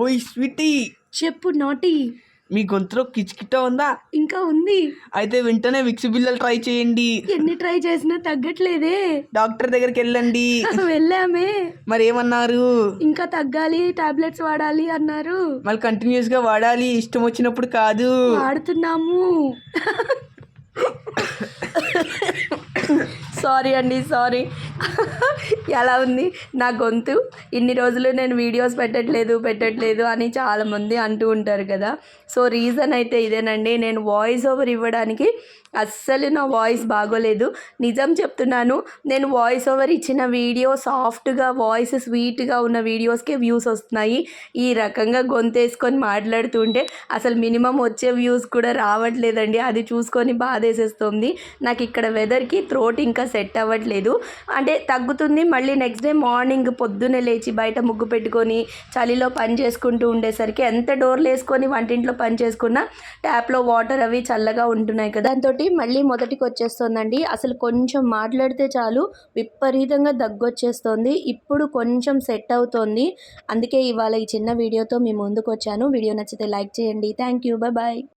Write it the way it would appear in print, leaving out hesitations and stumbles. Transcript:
ఓయ్ స్వీటీ, చెప్పు నాటి. మీ గొంతులో కిచకిట ఉందా? ఇంకా ఉంది. అయితే వెంటనే విక్స్ బిల్లలు ట్రై చేయండి. ఎన్ని ట్రై చేసినా తగ్గట్లేదే. డాక్టర్ దగ్గరికి వెళ్ళండి. వెళ్ళామే. మరి ఏమన్నారు? ఇంకా తగ్గాలి, టాబ్లెట్స్ వాడాలి అన్నారు. మళ్ళీ కంటిన్యూస్ గా వాడాలి, ఇష్టం వచ్చినప్పుడు కాదు. వాడుతున్నాము. సారీ అండి, సారీ. ఎలా ఉంది నా గొంతు? ఇన్ని రోజులు నేను వీడియోస్ పెట్టట్లేదు అని చాలామంది అంటూ ఉంటారు కదా. సో రీజన్ అయితే ఇదేనండి. నేను వాయిస్ ఓవర్ ఇవ్వడానికి అస్సలు నా వాయిస్ బాగోలేదు. నిజం చెప్తున్నాను. నేను వాయిస్ ఓవర్ ఇచ్చిన వీడియో సాఫ్ట్గా, వాయిస్ స్వీట్గా ఉన్న వీడియోస్కే వ్యూస్ వస్తున్నాయి. ఈ రకంగా గొంతేసుకొని మాట్లాడుతుంటే అసలు మినిమం వచ్చే వ్యూస్ కూడా రావట్లేదండి. అది చూసుకొని బాధేసేస్తుంది. నాకు ఇక్కడ వెదర్కి థ్రోట్ ఇంకా సెట్ అవ్వట్లేదు. అంటే తగ్గుతుంది, మళ్ళీ నెక్స్ట్ డే మార్నింగ్ పొద్దున్నే లేచి బయట ముగ్గు పెట్టుకొని చలిలో పని చేసుకుంటూ ఉండేసరికి ఎంత డోర్లు వేసుకొని వంటింట్లో పని చేసుకున్నా ట్యాప్లో వాటర్ అవి చల్లగా ఉంటున్నాయి కదా, దాంతో మళ్ళీ మొదటికి వచ్చేస్తుందండి. అసలు కొంచెం మాట్లాడితే చాలు విపరీతంగా దగ్గొచ్చేస్తుంది. ఇప్పుడు కొంచెం సెట్ అవుతోంది. అందుకే ఇవాళ ఈ చిన్న వీడియోతో మీ ముందుకు వచ్చాను. వీడియో నచ్చితే లైక్ చేయండి. Thank you. బాయ్.